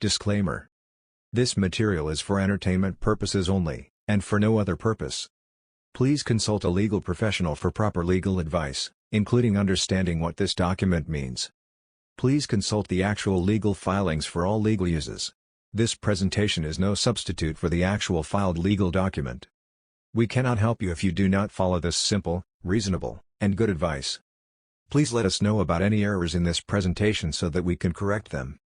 Disclaimer. This material is for entertainment purposes only, and for no other purpose. Please consult a legal professional for proper legal advice, including understanding what this document means. Please consult the actual legal filings for all legal uses. This presentation is no substitute for the actual filed legal document. We cannot help you if you do not follow this simple, reasonable, and good advice. Please let us know about any errors in this presentation so that we can correct them.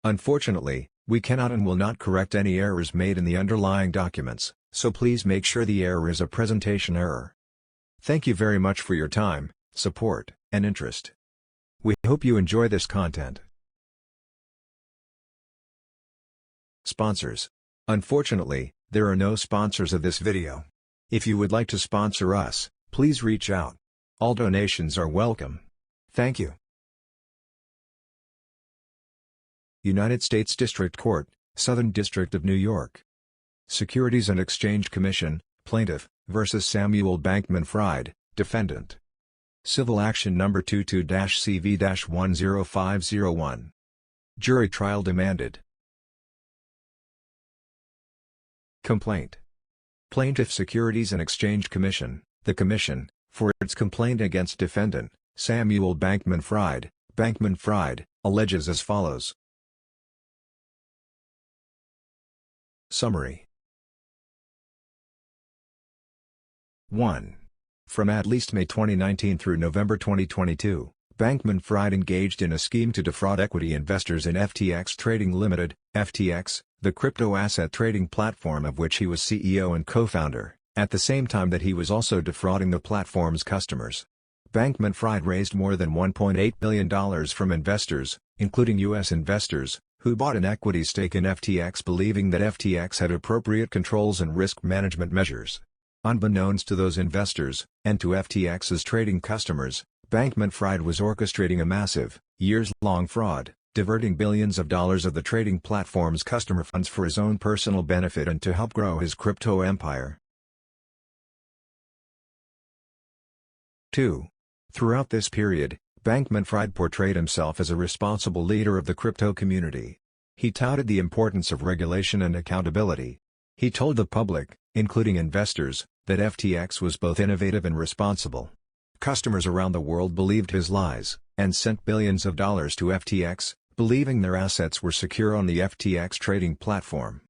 Unfortunately, we cannot and will not correct any errors made in the underlying documents, so please make sure the error is a presentation error. Thank you very much for your time, support, and interest. We hope you enjoy this content. Sponsors. Unfortunately, there are no sponsors of this video. If you would like to sponsor us, please reach out. All donations are welcome. Thank you. United States District Court, Southern District of New York. Securities and Exchange Commission, Plaintiff, versus Samuel Bankman-Fried, Defendant. Civil Action Number 22-CV-10501. Jury trial demanded. Complaint. Plaintiff Securities and Exchange Commission, the Commission, for its complaint against defendant, Samuel Bankman-Fried, alleges as follows. Summary. 1. From at least May 2019 through November 2022, Bankman-Fried engaged in a scheme to defraud equity investors in FTX Trading Limited, FTX, the crypto asset trading platform of which he was CEO and co-founder, at the same time that he was also defrauding the platform's customers. Bankman-Fried raised more than $1.8 billion from investors, including U.S. investors, who bought an equity stake in FTX believing that FTX had appropriate controls and risk management measures. Unbeknownst to those investors, and to FTX's trading customers, Bankman-Fried was orchestrating a massive, years-long fraud, diverting billions of dollars of the trading platform's customer funds for his own personal benefit and to help grow his crypto empire. 2. Throughout this period, Bankman-Fried portrayed himself as a responsible leader of the crypto community. He touted the importance of regulation and accountability. He told the public, including investors, that FTX was both innovative and responsible. Customers around the world believed his lies, and sent billions of dollars to FTX, believing their assets were secure on the FTX trading platform.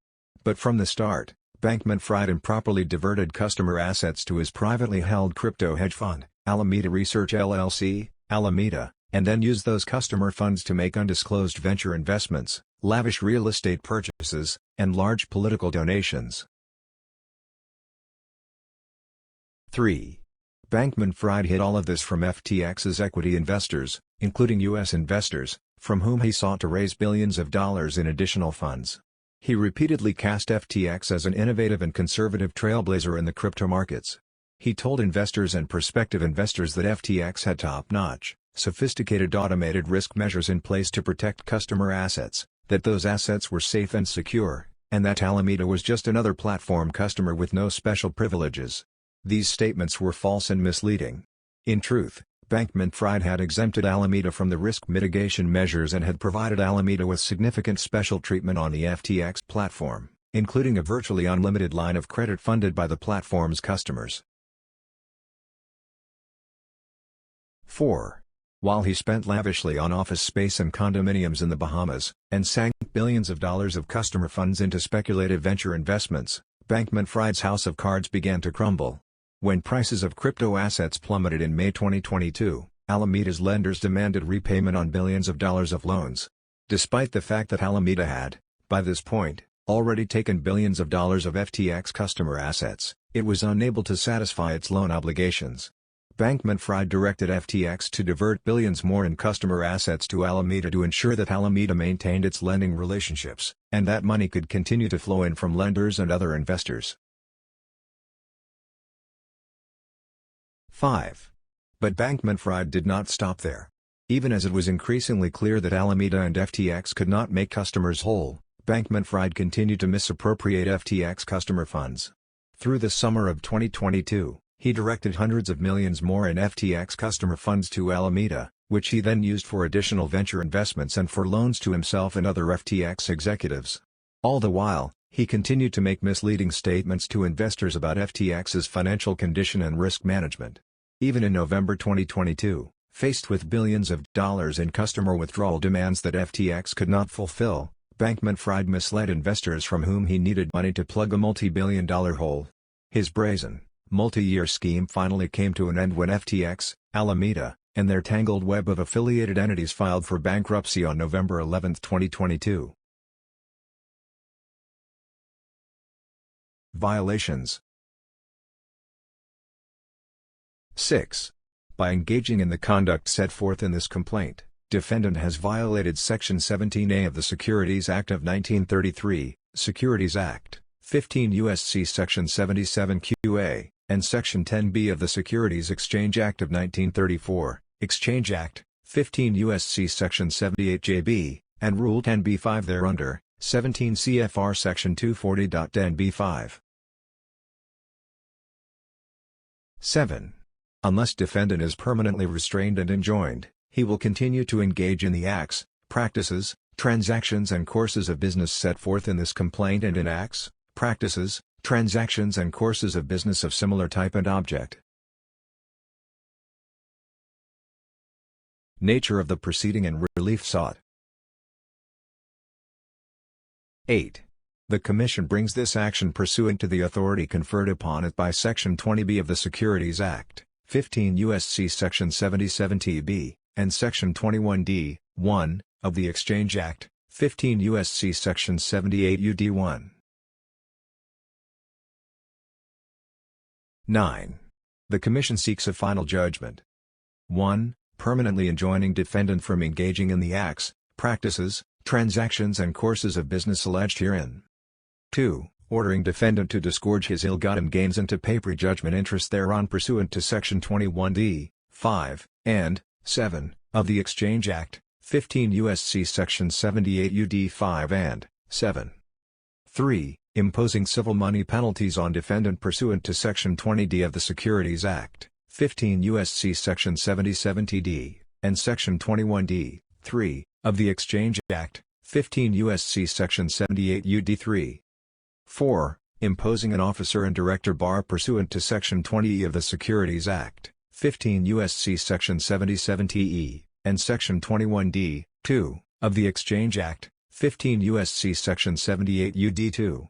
But from the start, Bankman-Fried improperly diverted customer assets to his privately held crypto hedge fund, Alameda Research LLC, Alameda, and then used those customer funds to make undisclosed venture investments, lavish real estate purchases, and large political donations. 3. Bankman-Fried hid all of this from FTX's equity investors, including U.S. investors, from whom he sought to raise billions of dollars in additional funds. He repeatedly cast FTX as an innovative and conservative trailblazer in the crypto markets. He told investors and prospective investors that FTX had top-notch, sophisticated automated risk measures in place to protect customer assets, that those assets were safe and secure, and that Alameda was just another platform customer with no special privileges. These statements were false and misleading. In truth, Bankman-Fried had exempted Alameda from the risk mitigation measures and had provided Alameda with significant special treatment on the FTX platform, including a virtually unlimited line of credit funded by the platform's customers. 4. While he spent lavishly on office space and condominiums in the Bahamas, and sank billions of dollars of customer funds into speculative venture investments, Bankman-Fried's house of cards began to crumble. When prices of crypto assets plummeted in May 2022, Alameda's lenders demanded repayment on billions of dollars of loans. Despite the fact that Alameda had, by this point, already taken billions of dollars of FTX customer assets, it was unable to satisfy its loan obligations. Bankman-Fried directed FTX to divert billions more in customer assets to Alameda to ensure that Alameda maintained its lending relationships, and that money could continue to flow in from lenders and other investors. 5. But Bankman-Fried did not stop there. Even as it was increasingly clear that Alameda and FTX could not make customers whole, Bankman-Fried continued to misappropriate FTX customer funds. Through the summer of 2022, he directed hundreds of millions more in FTX customer funds to Alameda, which he then used for additional venture investments and for loans to himself and other FTX executives. All the while, he continued to make misleading statements to investors about FTX's financial condition and risk management. Even in November 2022, faced with billions of dollars in customer withdrawal demands that FTX could not fulfill, Bankman-Fried misled investors from whom he needed money to plug a multi-billion-dollar hole. His brazen, multi-year scheme finally came to an end when FTX, Alameda, and their tangled web of affiliated entities filed for bankruptcy on November 11, 2022. Violations. 6. By engaging in the conduct set forth in this complaint, defendant has violated Section 17A of the Securities Act of 1933, Securities Act, 15 U.S.C. Section 77 Q.A., and Section 10B of the Securities Exchange Act of 1934, Exchange Act, 15 U.S.C. Section 78 J.B., and Rule 10b-5 thereunder, 17 CFR Section 240.10b-5. 7. Unless defendant is permanently restrained and enjoined, he will continue to engage in the acts, practices, transactions and courses of business set forth in this complaint and in acts, practices, transactions and courses of business of similar type and object. Nature of the proceeding and relief sought. 8. The Commission brings this action pursuant to the authority conferred upon it by Section 20B of the Securities Act, 15 U.S.C. Section 77 TB, and Section 21D, 1, of the Exchange Act, 15 U.S.C. Section 78 UD 1. 9. The Commission seeks a final judgment. 1. Permanently enjoining defendant from engaging in the acts, practices, transactions and courses of business alleged herein. 2. Ordering defendant to disgorge his ill-gotten gains and to pay prejudgment interest thereon pursuant to Section 21D, 5, and 7, of the Exchange Act, 15 U.S.C. Section 78 UD 5 and 7. 3. Imposing civil money penalties on defendant pursuant to Section 20D of the Securities Act, 15 U.S.C. Section 77 TD, and Section 21D, 3, of the Exchange Act, 15 U.S.C. Section 78 UD 3. 4. Imposing an officer and director bar pursuant to Section 20E of the Securities Act, 15 U.S.C. Section 77 TE, and Section 21D, 2, of the Exchange Act, 15 U.S.C. Section 78 UD 2.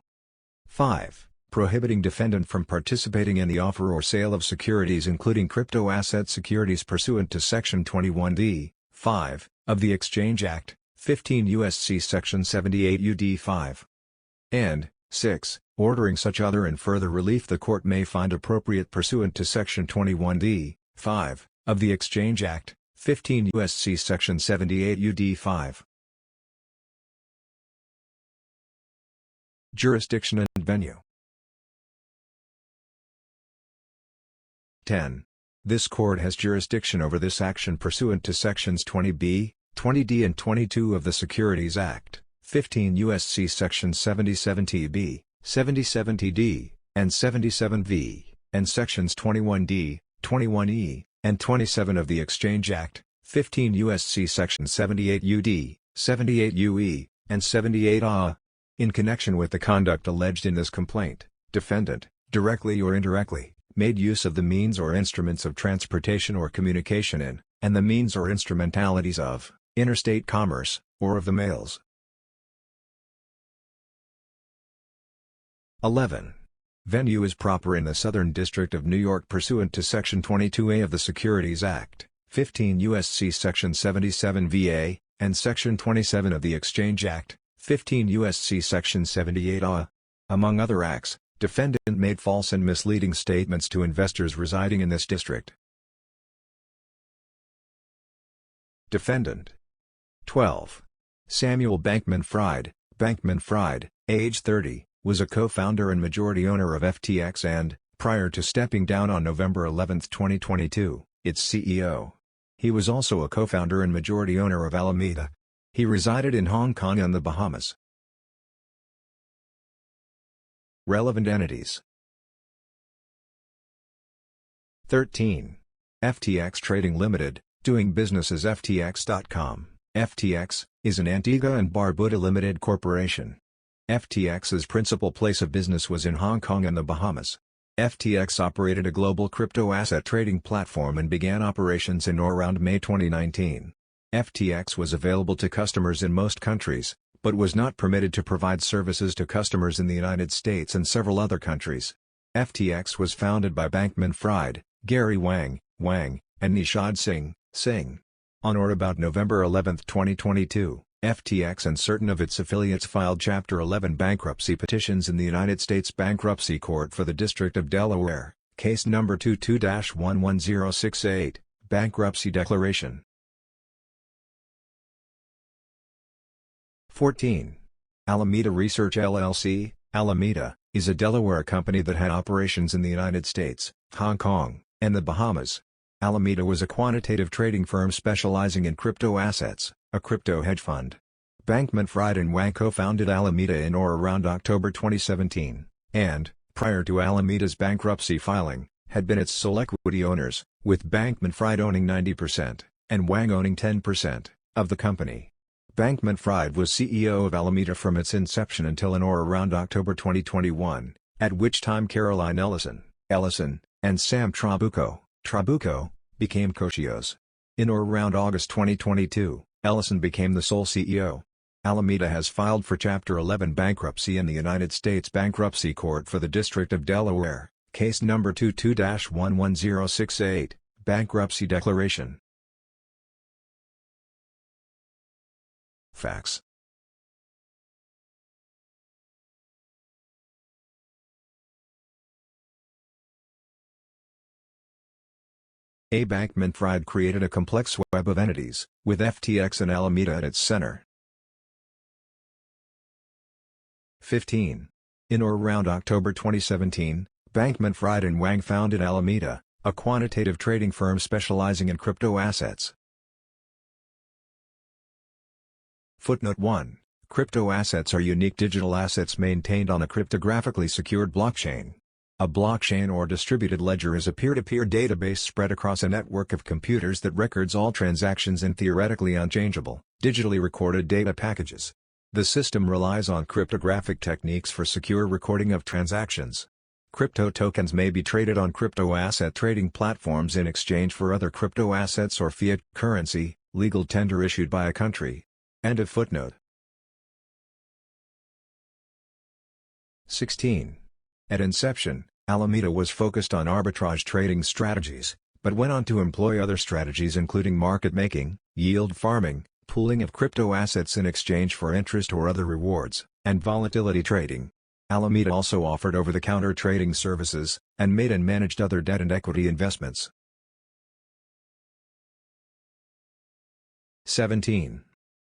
5. Prohibiting defendant from participating in the offer or sale of securities including crypto-asset securities pursuant to Section 21D, 5, of the Exchange Act, 15 U.S.C. Section 78 UD 5. And 6. Ordering such other and further relief the court may find appropriate pursuant to Section 21D, 5, of the Exchange Act, 15 U.S.C. Section 78 UD 5. Jurisdiction and venue. 10. This court has jurisdiction over this action pursuant to Sections 20B, 20D and 22 of the Securities Act, 15 U.S.C. Section 77 TB, 77 TD, and 77 V, and Sections 21D, 21E, and 27 of the Exchange Act, 15 U.S.C. Section 78 UD, 78 UE, and 78 A. In connection with the conduct alleged in this complaint, defendant, directly or indirectly, made use of the means or instruments of transportation or communication in, and the means or instrumentalities of, interstate commerce, or of the mails. 11. Venue is proper in the Southern District of New York pursuant to Section 22A of the Securities Act, 15 U.S.C. Section 77 VA, and Section 27 of the Exchange Act, 15 U.S.C. Section 78 A. Among other acts, defendant made false and misleading statements to investors residing in this district. Defendant. 12. Samuel Bankman-Fried, Bankman-Fried, age 30, was a co-founder and majority owner of FTX and, prior to stepping down on November 11, 2022, its CEO. He was also a co-founder and majority owner of Alameda. He resided in Hong Kong and the Bahamas. Relevant entities. 13. FTX Trading Limited, Doing business as FTX.com. FTX is an Antigua and Barbuda Limited Corporation. FTX's principal place of business was in Hong Kong and the Bahamas. FTX operated a global crypto asset trading platform and began operations in or around May 2019. FTX was available to customers in most countries, but was not permitted to provide services to customers in the United States and several other countries. FTX was founded by Bankman-Fried, Gary Wang, and Nishad Singh. On or about November 11, 2022, FTX and certain of its affiliates filed Chapter 11 bankruptcy petitions in the United States Bankruptcy Court for the District of Delaware, case number 22-11068, Bankruptcy Declaration. 14. Alameda Research LLC. Alameda is a Delaware company that had operations in the United States, Hong Kong, and the Bahamas. Alameda was a quantitative trading firm specializing in crypto assets, a crypto hedge fund. Bankman-Fried and Wang co-founded Alameda in or around October 2017, and, prior to Alameda's bankruptcy filing, had been its sole equity owners, with Bankman-Fried owning 90%, and Wang owning 10%, of the company. Bankman-Fried was CEO of Alameda from its inception until in or around October 2021, at which time Caroline Ellison, and Sam Trabucco, became co-CEOs. In or around August 2022, Ellison became the sole CEO. Alameda has filed for Chapter 11 bankruptcy in the United States Bankruptcy Court for the District of Delaware, case number 22-11068, Bankruptcy Declaration. Facts. A. Bankman-Fried created a complex web of entities, with FTX and Alameda at its center. 15. In or around October 2017, Bankman-Fried and Wang founded Alameda, a quantitative trading firm specializing in crypto assets. Footnote 1. Crypto assets are unique digital assets maintained on a cryptographically secured blockchain. A blockchain or distributed ledger is a peer-to-peer database spread across a network of computers that records all transactions in theoretically unchangeable, digitally recorded data packages. The system relies on cryptographic techniques for secure recording of transactions. Crypto tokens may be traded on crypto asset trading platforms in exchange for other crypto assets or fiat currency, legal tender issued by a country. End of footnote. 16. At inception, Alameda was focused on arbitrage trading strategies, but went on to employ other strategies including market making, yield farming, pooling of crypto assets in exchange for interest or other rewards, and volatility trading. Alameda also offered over-the-counter trading services, and made and managed other debt and equity investments. 17.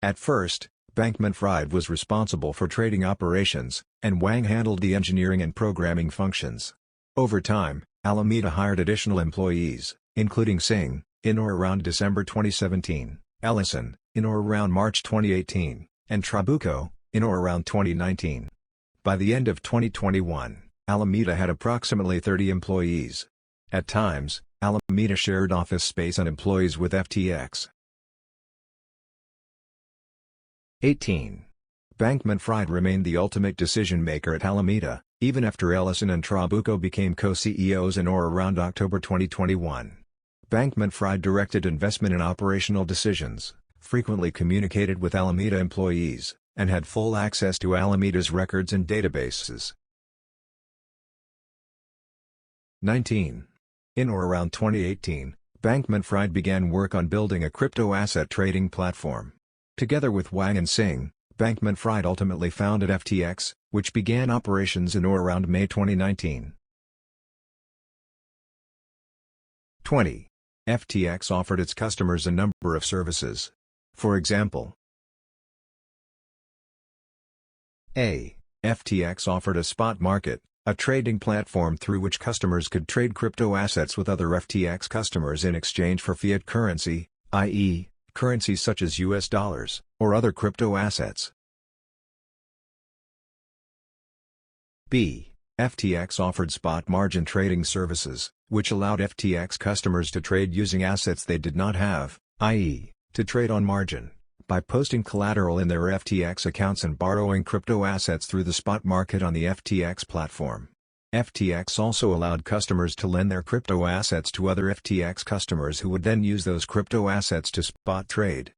At first, Bankman-Fried was responsible for trading operations, and Wang handled the engineering and programming functions. Over time, Alameda hired additional employees, including Singh, in or around December 2017, Ellison, in or around March 2018, and Trabucco, in or around 2019. By the end of 2021, Alameda had approximately 30 employees. At times, Alameda shared office space and employees with FTX. 18. Bankman-Fried remained the ultimate decision-maker at Alameda, even after Ellison and Trabucco became co-CEOs in or around October 2021. Bankman-Fried directed investment and operational decisions, frequently communicated with Alameda employees, and had full access to Alameda's records and databases. 19. In or around 2018, Bankman-Fried began work on building a crypto asset trading platform. Together with Wang and Singh, Bankman-Fried ultimately founded FTX, which began operations in or around May 2019. 20. FTX offered its customers a number of services. For example, A. FTX offered a spot market, a trading platform through which customers could trade crypto assets with other FTX customers in exchange for fiat currency, i.e., currencies such as US dollars, or other crypto assets. B. FTX offered spot margin trading services, which allowed FTX customers to trade using assets they did not have, i.e., to trade on margin, by posting collateral in their FTX accounts and borrowing crypto assets through the spot market on the FTX platform. FTX also allowed customers to lend their crypto assets to other FTX customers who would then use those crypto assets to spot trade.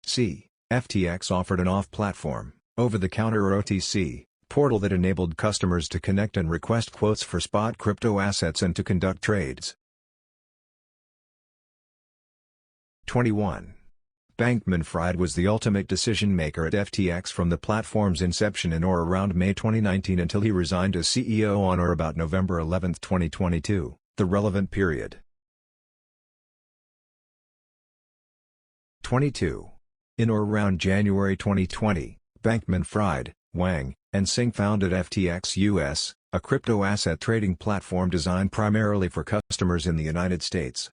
C. FTX offered an off-platform, over-the-counter or OTC, portal that enabled customers to connect and request quotes for spot crypto assets and to conduct trades. 21. Bankman-Fried was the ultimate decision-maker at FTX from the platform's inception in or around May 2019 until he resigned as CEO on or about November 11, 2022, the relevant period. 22. In or around January 2020, Bankman-Fried, Wang, and Singh founded FTX US, a crypto asset trading platform designed primarily for customers in the United States.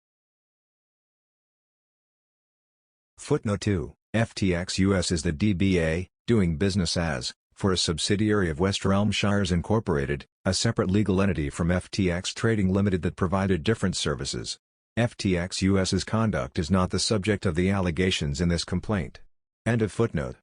Footnote 2. FTX US is the DBA, doing business as, for a subsidiary of West Elmshires Incorporated, a separate legal entity from FTX Trading Limited that provided different services. FTX US's conduct is not the subject of the allegations in this complaint. End of footnote.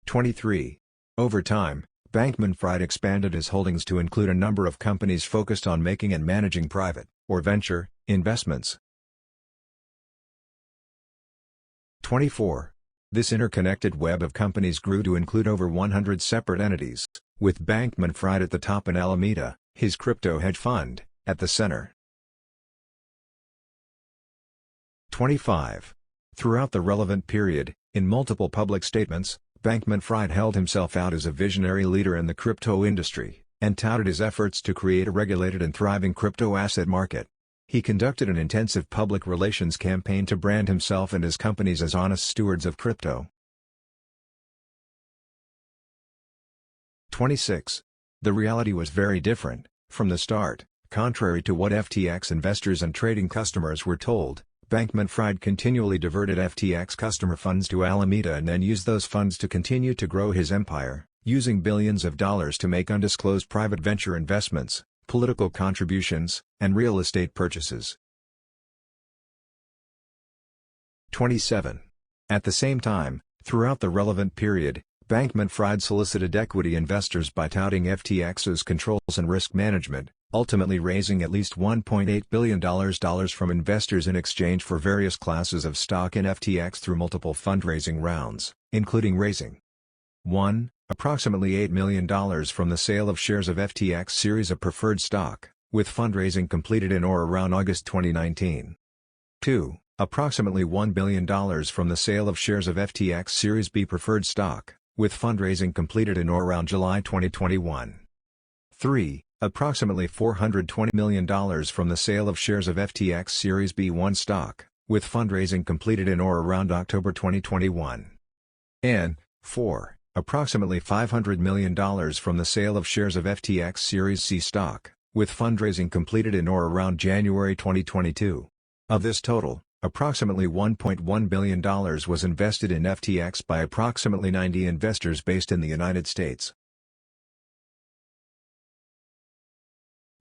23. Over time, Bankman-Fried expanded his holdings to include a number of companies focused on making and managing private, or venture, investments. 24. This interconnected web of companies grew to include over 100 separate entities, with Bankman-Fried at the top and Alameda, his crypto hedge fund, at the center. 25. Throughout the relevant period, in multiple public statements, Bankman-Fried held himself out as a visionary leader in the crypto industry, and touted his efforts to create a regulated and thriving crypto asset market. He conducted an intensive public relations campaign to brand himself and his companies as honest stewards of crypto. 26. The reality was very different, from the start. Contrary to what FTX investors and trading customers were told, Bankman-Fried continually diverted FTX customer funds to Alameda and then used those funds to continue to grow his empire, using billions of dollars to make undisclosed private venture investments, political contributions, and real estate purchases. 27. At the same time, throughout the relevant period, Bankman-Fried solicited equity investors by touting FTX's controls and risk management, ultimately raising at least $1.8 billion from investors in exchange for various classes of stock in FTX through multiple fundraising rounds, including raising 1. Approximately $8 million from the sale of shares of FTX Series A preferred stock, with fundraising completed in or around August 2019. 2. Approximately $1 billion from the sale of shares of FTX Series B preferred stock, with fundraising completed in or around July 2021. 3. Approximately $420 million from the sale of shares of FTX Series B1 stock, with fundraising completed in or around October 2021. And 4. Approximately $500 million from the sale of shares of FTX Series C stock, with fundraising completed in or around January 2022. Of this total, approximately $1.1 billion was invested in FTX by approximately 90 investors based in the United States.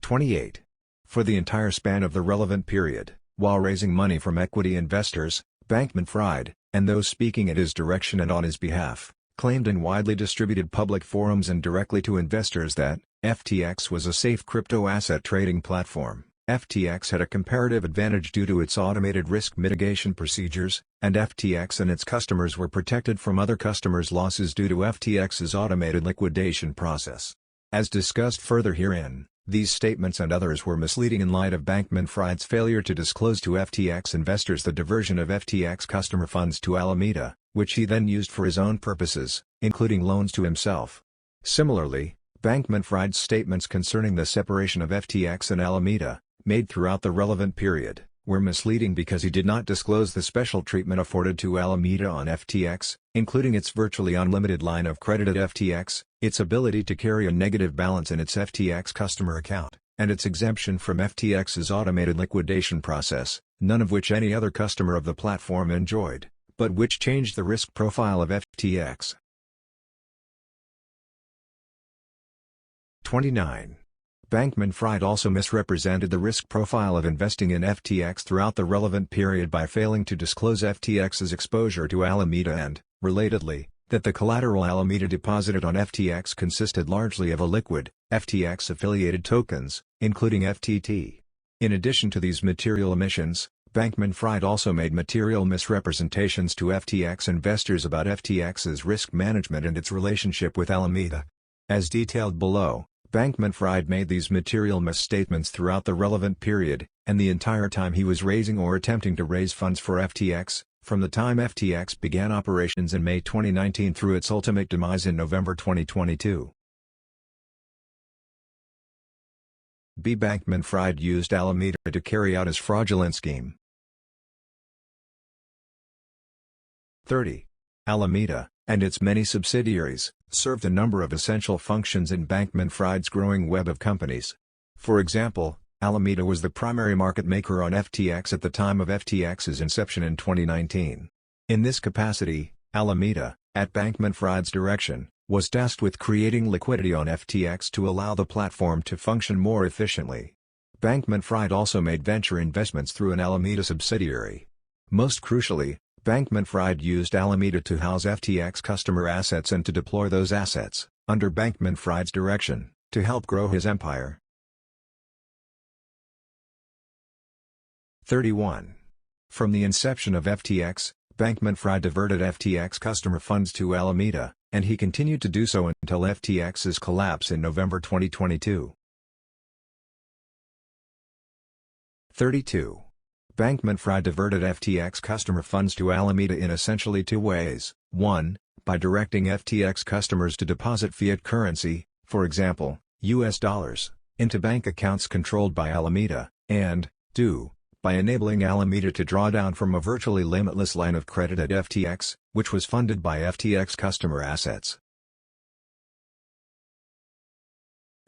28. For the entire span of the relevant period, while raising money from equity investors, Bankman-Fried, and those speaking at his direction and on his behalf, claimed in widely distributed public forums and directly to investors that FTX was a safe crypto asset trading platform. FTX had a comparative advantage due to its automated risk mitigation procedures, and FTX and its customers were protected from other customers' losses due to FTX's automated liquidation process. As discussed further herein, these statements and others were misleading in light of Bankman-Fried's failure to disclose to FTX investors the diversion of FTX customer funds to Alameda, which he then used for his own purposes, including loans to himself. Similarly, Bankman-Fried's statements concerning the separation of FTX and Alameda, made throughout the relevant period, were misleading because he did not disclose the special treatment afforded to Alameda on FTX, including its virtually unlimited line of credit at FTX, its ability to carry a negative balance in its FTX customer account, and its exemption from FTX's automated liquidation process, none of which any other customer of the platform enjoyed. but which changed the risk profile of FTX. 29. Bankman-Fried also misrepresented the risk profile of investing in FTX throughout the relevant period by failing to disclose FTX's exposure to Alameda and, relatedly, that the collateral Alameda deposited on FTX consisted largely of illiquid, FTX-affiliated tokens, including FTT. In addition to these material omissions, Bankman-Fried also made material misrepresentations to FTX investors about FTX's risk management and its relationship with Alameda. As detailed below, Bankman-Fried made these material misstatements throughout the relevant period, and the entire time he was raising or attempting to raise funds for FTX, from the time FTX began operations in May 2019 through its ultimate demise in November 2022. Bankman-Fried used Alameda to carry out his fraudulent scheme. 30. Alameda, and its many subsidiaries, served a number of essential functions in Bankman-Fried's growing web of companies. For example, Alameda was the primary market maker on FTX at the time of FTX's inception in 2019. In this capacity, Alameda, at Bankman-Fried's direction, was tasked with creating liquidity on FTX to allow the platform to function more efficiently. Bankman-Fried also made venture investments through an Alameda subsidiary. Most crucially, Bankman-Fried used Alameda to house FTX customer assets and to deploy those assets, under Bankman-Fried's direction, to help grow his empire. 31. From the inception of FTX, Bankman-Fried diverted FTX customer funds to Alameda, and he continued to do so until FTX's collapse in November 2022. 32. Bankman-Fried diverted FTX customer funds to Alameda in essentially two ways: 1, by directing FTX customers to deposit fiat currency, for example, US dollars, into bank accounts controlled by Alameda, and 2, by enabling Alameda to draw down from a virtually limitless line of credit at FTX, which was funded by FTX customer assets.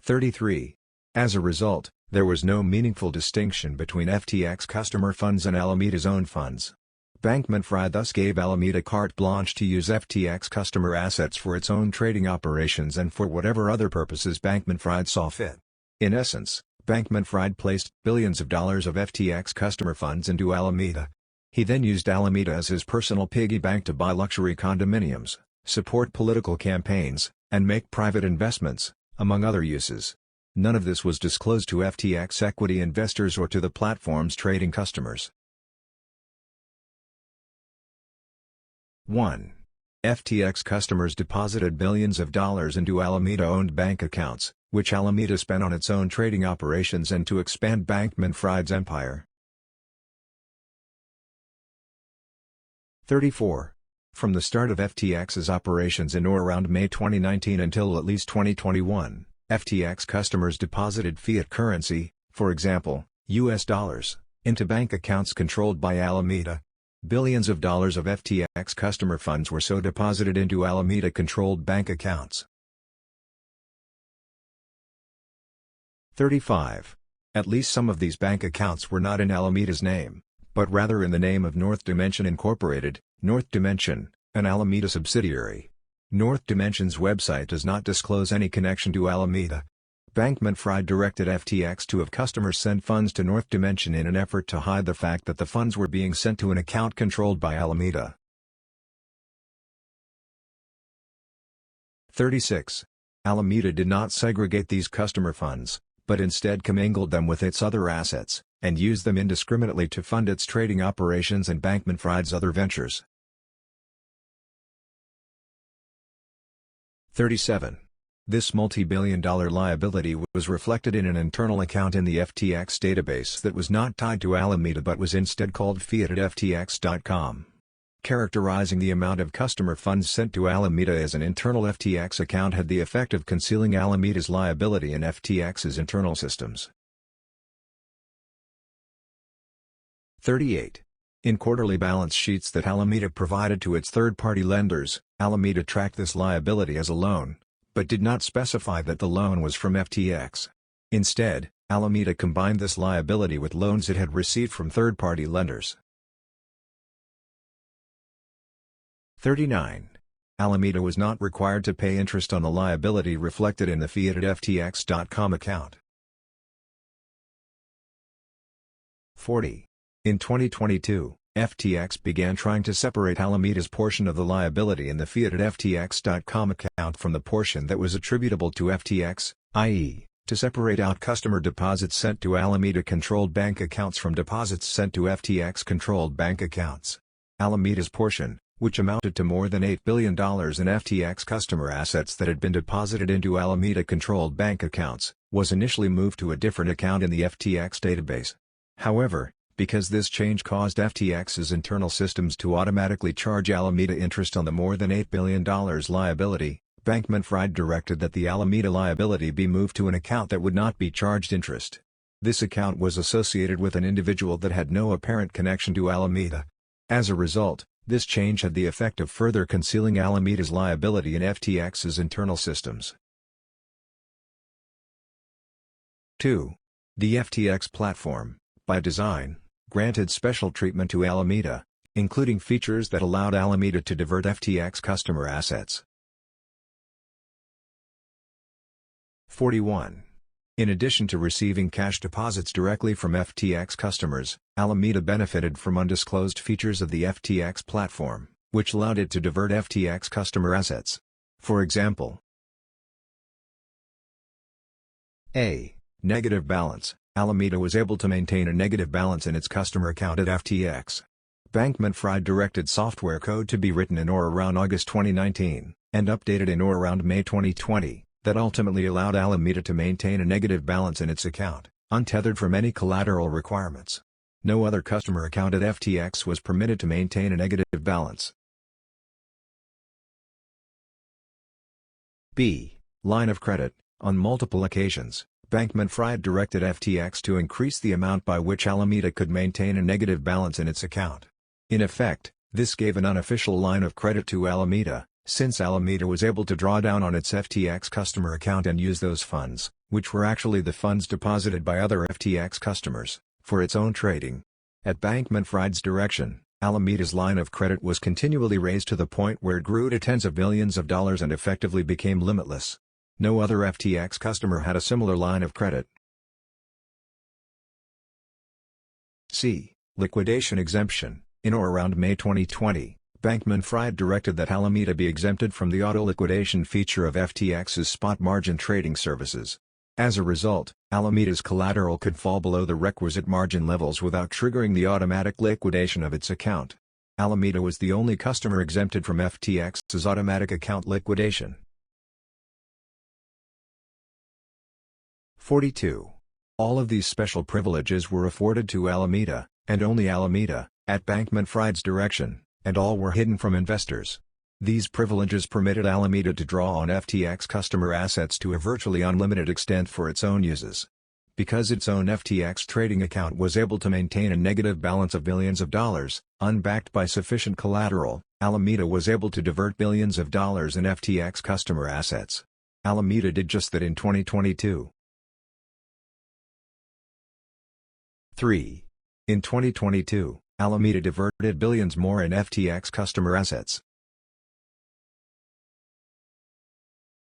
33. As a result, there was no meaningful distinction between FTX customer funds and Alameda's own funds. Bankman-Fried thus gave Alameda carte blanche to use FTX customer assets for its own trading operations and for whatever other purposes Bankman-Fried saw fit. In essence, Bankman-Fried placed billions of dollars of FTX customer funds into Alameda. He then used Alameda as his personal piggy bank to buy luxury condominiums, support political campaigns, and make private investments, among other uses. None of this was disclosed to FTX equity investors or to the platform's trading customers. 1. FTX customers deposited billions of dollars into Alameda-owned bank accounts, which Alameda spent on its own trading operations and to expand Bankman-Fried's empire. 34. From the start of FTX's operations in or around May 2019 until at least 2021, FTX customers deposited fiat currency, for example, US dollars, into bank accounts controlled by Alameda. Billions of dollars of FTX customer funds were so deposited into Alameda-controlled bank accounts. 35. At least some of these bank accounts were not in Alameda's name, but rather in the name of North Dimension Incorporated, North Dimension, an Alameda subsidiary. North Dimension's website does not disclose any connection to Alameda. Bankman-Fried directed FTX to have customers send funds to North Dimension in an effort to hide the fact that the funds were being sent to an account controlled by Alameda. 36. Alameda did not segregate these customer funds, but instead commingled them with its other assets, and used them indiscriminately to fund its trading operations and Bankman-Fried's other ventures. 37. This multi-billion-dollar liability was reflected in an internal account in the FTX database that was not tied to Alameda but was instead called fiat at ftx.com. Characterizing the amount of customer funds sent to Alameda as an internal FTX account had the effect of concealing Alameda's liability in FTX's internal systems. 38. In quarterly balance sheets that Alameda provided to its third-party lenders, Alameda tracked this liability as a loan, but did not specify that the loan was from FTX. Instead, Alameda combined this liability with loans it had received from third-party lenders. 39. Alameda was not required to pay interest on the liability reflected in the fiat at FTX.com account. 40. In 2022, FTX began trying to separate Alameda's portion of the liability in the fiat at FTX.com account from the portion that was attributable to FTX, i.e., to separate out customer deposits sent to Alameda-controlled bank accounts from deposits sent to FTX-controlled bank accounts. Alameda's portion, which amounted to more than $8 billion in FTX customer assets that had been deposited into Alameda-controlled bank accounts, was initially moved to a different account in the FTX database. However, because this change caused FTX's internal systems to automatically charge Alameda interest on the more than $8 billion liability, Bankman-Fried directed that the Alameda liability be moved to an account that would not be charged interest. This account was associated with an individual that had no apparent connection to Alameda. As a result, this change had the effect of further concealing Alameda's liability in FTX's internal systems. 2. The FTX platform, by design, granted special treatment to Alameda, including features that allowed Alameda to divert FTX customer assets. 41. In addition to receiving cash deposits directly from FTX customers, Alameda benefited from undisclosed features of the FTX platform, which allowed it to divert FTX customer assets. For example, A. Negative balance. Alameda was able to maintain a negative balance in its customer account at FTX. Bankman-Fried directed software code to be written in or around August 2019, and updated in or around May 2020, that ultimately allowed Alameda to maintain a negative balance in its account, untethered from any collateral requirements. No other customer account at FTX was permitted to maintain a negative balance. B. Line of credit. On multiple occasions, Bankman-Fried directed FTX to increase the amount by which Alameda could maintain a negative balance in its account. In effect, this gave an unofficial line of credit to Alameda, since Alameda was able to draw down on its FTX customer account and use those funds, which were actually the funds deposited by other FTX customers, for its own trading. At Bankman-Fried's direction, Alameda's line of credit was continually raised to the point where it grew to tens of millions of dollars and effectively became limitless. No other FTX customer had a similar line of credit. C. Liquidation exemption. In or around May 2020, Bankman-Fried directed that Alameda be exempted from the auto-liquidation feature of FTX's spot margin trading services. As a result, Alameda's collateral could fall below the requisite margin levels without triggering the automatic liquidation of its account. Alameda was the only customer exempted from FTX's automatic account liquidation. 42. All of these special privileges were afforded to Alameda, and only Alameda, at Bankman-Fried's direction, and all were hidden from investors. These privileges permitted Alameda to draw on FTX customer assets to a virtually unlimited extent for its own uses. Because its own FTX trading account was able to maintain a negative balance of billions of dollars, unbacked by sufficient collateral, Alameda was able to divert billions of dollars in FTX customer assets. Alameda did just that in 2022. 3. In 2022, Alameda diverted billions more in FTX customer assets.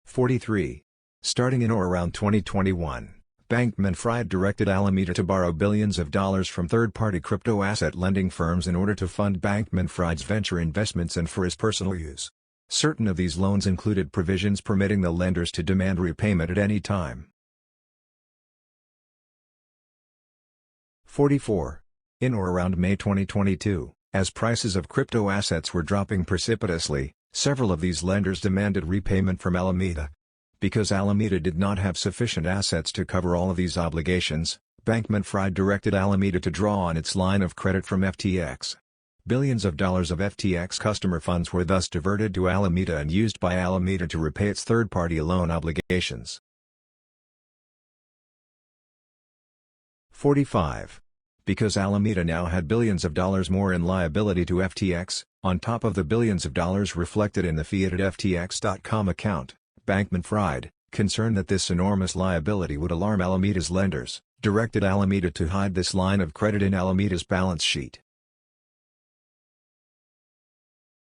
43. Starting in or around 2021, Bankman-Fried directed Alameda to borrow billions of dollars from third-party crypto asset lending firms in order to fund Bankman-Fried's venture investments and for his personal use. Certain of these loans included provisions permitting the lenders to demand repayment at any time. 44. In or around May 2022, as prices of crypto assets were dropping precipitously, several of these lenders demanded repayment from Alameda. Because Alameda did not have sufficient assets to cover all of these obligations, Bankman-Fried directed Alameda to draw on its line of credit from FTX. Billions of dollars of FTX customer funds were thus diverted to Alameda and used by Alameda to repay its third-party loan obligations. 45. Because Alameda now had billions of dollars more in liability to FTX, on top of the billions of dollars reflected in the fiat at FTX.com account, Bankman-Fried, concerned that this enormous liability would alarm Alameda's lenders, directed Alameda to hide this line of credit in Alameda's balance sheet.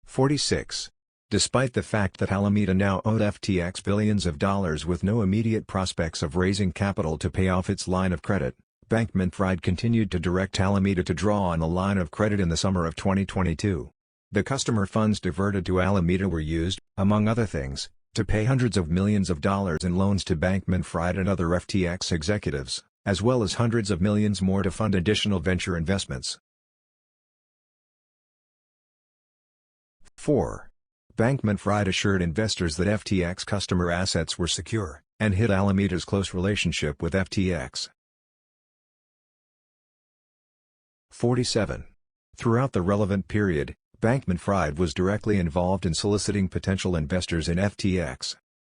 46. Despite the fact that Alameda now owed FTX billions of dollars with no immediate prospects of raising capital to pay off its line of credit, Bankman-Fried continued to direct Alameda to draw on the line of credit in the summer of 2022. The customer funds diverted to Alameda were used, among other things, to pay hundreds of millions of dollars in loans to Bankman-Fried and other FTX executives, as well as hundreds of millions more to fund additional venture investments. 4. Bankman-Fried assured investors that FTX customer assets were secure, and hid Alameda's close relationship with FTX. 47. Throughout the relevant period, Bankman-Fried was directly involved in soliciting potential investors in FTX.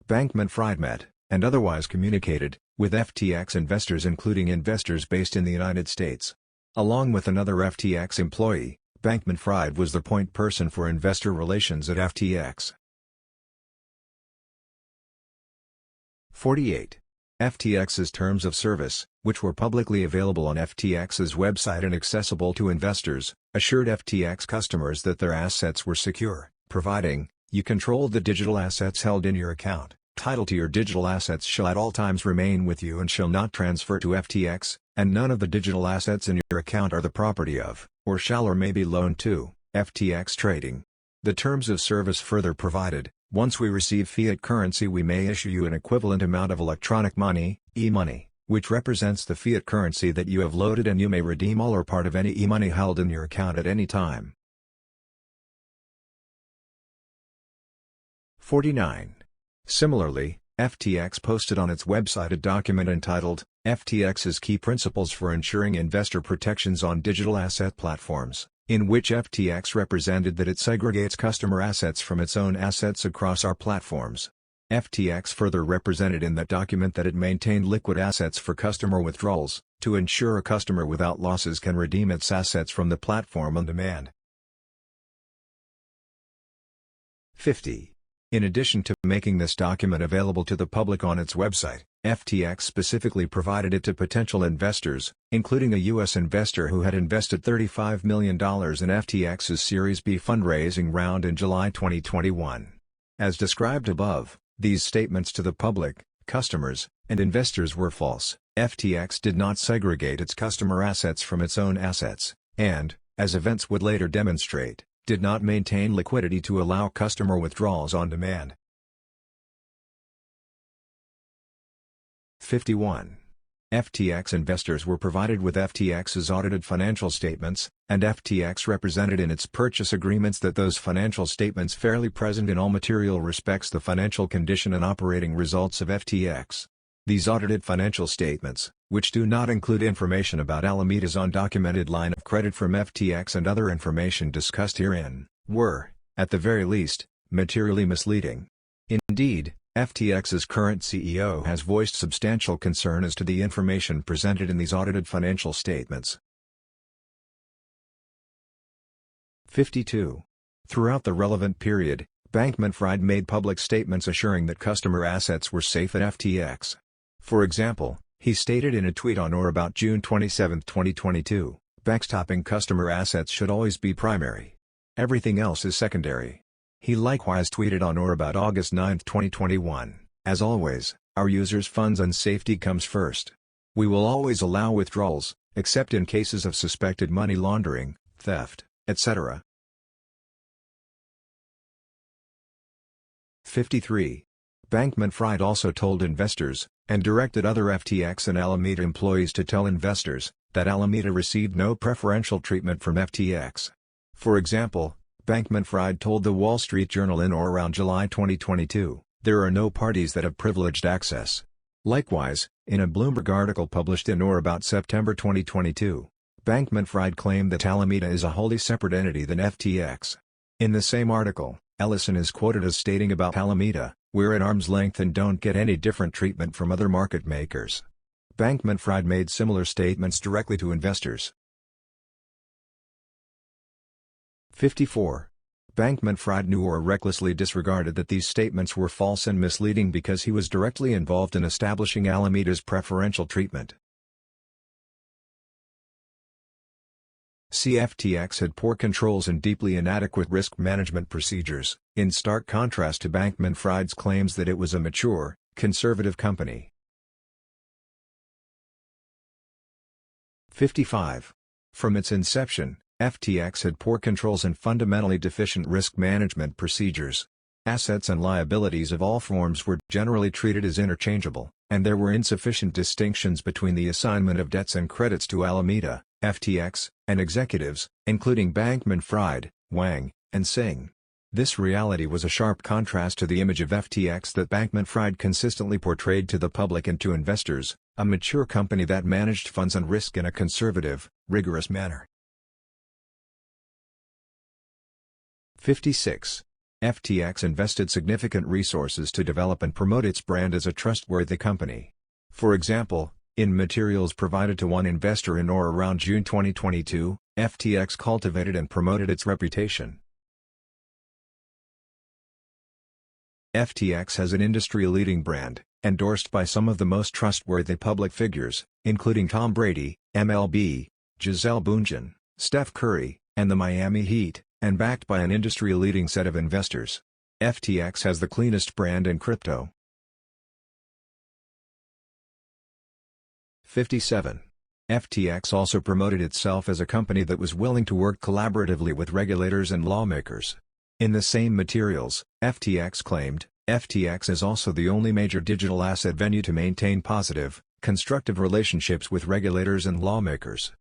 Bankman-Fried met, and otherwise communicated, with FTX investors including investors based in the United States. Along with another FTX employee, Bankman-Fried was the point person for investor relations at FTX. 48. FTX's terms of service, which were publicly available on FTX's website and accessible to investors, assured FTX customers that their assets were secure, providing, you control the digital assets held in your account, title to your digital assets shall at all times remain with you and shall not transfer to FTX, and none of the digital assets in your account are the property of, or shall or may be loaned to, FTX Trading. The terms of service further provided, once we receive fiat currency we may issue you an equivalent amount of electronic money, e-money, which represents the fiat currency that you have loaded and you may redeem all or part of any e-money held in your account at any time. 49. Similarly, FTX posted on its website a document entitled, FTX's Key Principles for Ensuring Investor Protections on Digital Asset Platforms, in which FTX represented that it segregates customer assets from its own assets across our platforms. FTX further represented in that document that it maintained liquid assets for customer withdrawals, to ensure a customer without losses can redeem its assets from the platform on demand. 50. In addition to making this document available to the public on its website, FTX specifically provided it to potential investors, including a U.S. investor who had invested $35 million in FTX's Series B fundraising round in July 2021. As described above, these statements to the public, customers, and investors were false. FTX did not segregate its customer assets from its own assets, and, as events would later demonstrate, did not maintain liquidity to allow customer withdrawals on demand. 51. FTX investors were provided with FTX's audited financial statements, and FTX represented in its purchase agreements that those financial statements fairly present in all material respects the financial condition and operating results of FTX. These audited financial statements, which do not include information about Alameda's undocumented line of credit from FTX and other information discussed herein, were, at the very least, materially misleading. Indeed, FTX's current CEO has voiced substantial concern as to the information presented in these audited financial statements. 52. Throughout the relevant period, Bankman-Fried made public statements assuring that customer assets were safe at FTX. For example, he stated in a tweet on or about June 27, 2022, backstopping customer assets should always be primary. Everything else is secondary. He likewise tweeted on or about August 9, 2021, as always, our users' funds and safety comes first. We will always allow withdrawals, except in cases of suspected money laundering, theft, etc. 53. Bankman-Fried also told investors, and directed other FTX and Alameda employees to tell investors, that Alameda received no preferential treatment from FTX. For example, Bankman-Fried told the Wall Street Journal in or around July 2022, there are no parties that have privileged access. Likewise, in a Bloomberg article published in or about September 2022, Bankman-Fried claimed that Alameda is a wholly separate entity than FTX. In the same article, Ellison is quoted as stating about Alameda, we're at arm's length and don't get any different treatment from other market makers. Bankman-Fried made similar statements directly to investors. 54. Bankman-Fried knew or recklessly disregarded that these statements were false and misleading because he was directly involved in establishing Alameda's preferential treatment. CFTX had poor controls and deeply inadequate risk management procedures, in stark contrast to Bankman-Fried's claims that it was a mature, conservative company. 55. From its inception, FTX had poor controls and fundamentally deficient risk management procedures. Assets and liabilities of all forms were generally treated as interchangeable, and there were insufficient distinctions between the assignment of debts and credits to Alameda, FTX, and executives, including Bankman-Fried, Wang, and Singh. This reality was a sharp contrast to the image of FTX that Bankman-Fried consistently portrayed to the public and to investors, a mature company that managed funds and risk in a conservative, rigorous manner. 56. FTX invested significant resources to develop and promote its brand as a trustworthy company. For example, in materials provided to one investor in or around June 2022, FTX cultivated and promoted its reputation. FTX has an industry-leading brand, endorsed by some of the most trustworthy public figures, including Tom Brady, MLB, Gisele Bündchen, Steph Curry, and the Miami Heat, and backed by an industry-leading set of investors. FTX has the cleanest brand in crypto. 57. FTX also promoted itself as a company that was willing to work collaboratively with regulators and lawmakers. In the same materials, FTX claimed, FTX is also the only major digital asset venue to maintain positive, constructive relationships with regulators and lawmakers.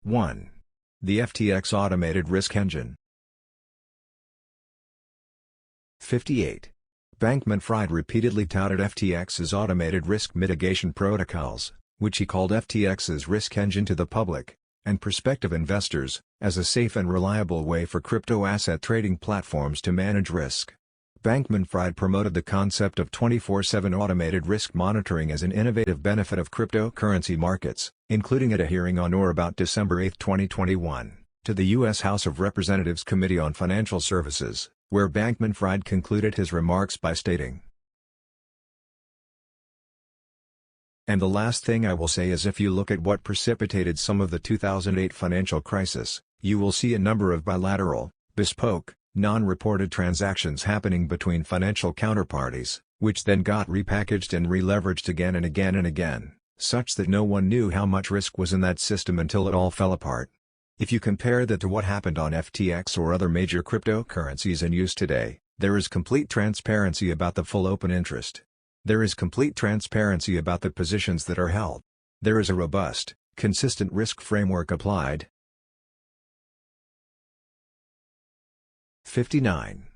1. The FTX Automated Risk Engine. 58. Bankman-Fried repeatedly touted FTX's automated risk mitigation protocols, which he called FTX's risk engine to the public and prospective investors, as a safe and reliable way for crypto asset trading platforms to manage risk. Bankman-Fried promoted the concept of 24/7 automated risk monitoring as an innovative benefit of cryptocurrency markets, including at a hearing on or about December 8, 2021, to the U.S. House of Representatives Committee on Financial Services, where Bankman-Fried concluded his remarks by stating, "And the last thing I will say is if you look at what precipitated some of the 2008 financial crisis, you will see a number of bilateral, bespoke, non-reported transactions happening between financial counterparties, which then got repackaged and re-leveraged again and again and again, such that no one knew how much risk was in that system until it all fell apart." If you compare that to what happened on FTX or other major cryptocurrencies in use today, there is complete transparency about the full open interest. There is complete transparency about the positions that are held. There is a robust, consistent risk framework applied. 59.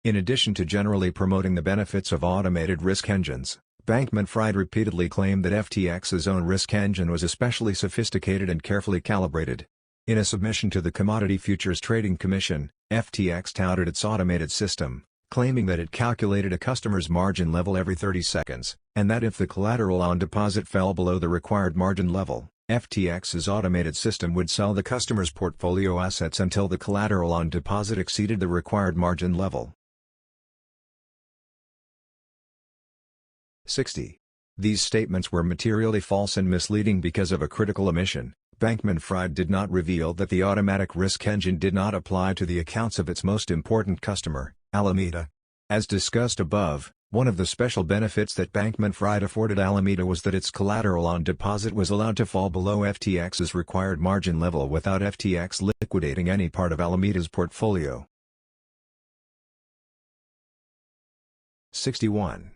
In addition to generally promoting the benefits of automated risk engines, Bankman-Fried repeatedly claimed that FTX's own risk engine was especially sophisticated and carefully calibrated. In a submission to the Commodity Futures Trading Commission, FTX touted its automated system, claiming that it calculated a customer's margin level every 30 seconds, and that if the collateral on deposit fell below the required margin level, FTX's automated system would sell the customer's portfolio assets until the collateral on deposit exceeded the required margin level. 60. These statements were materially false and misleading because of a critical omission. Bankman-Fried did not reveal that the automatic risk engine did not apply to the accounts of its most important customer, Alameda. As discussed above, one of the special benefits that Bankman-Fried afforded Alameda was that its collateral on deposit was allowed to fall below FTX's required margin level without FTX liquidating any part of Alameda's portfolio. 61.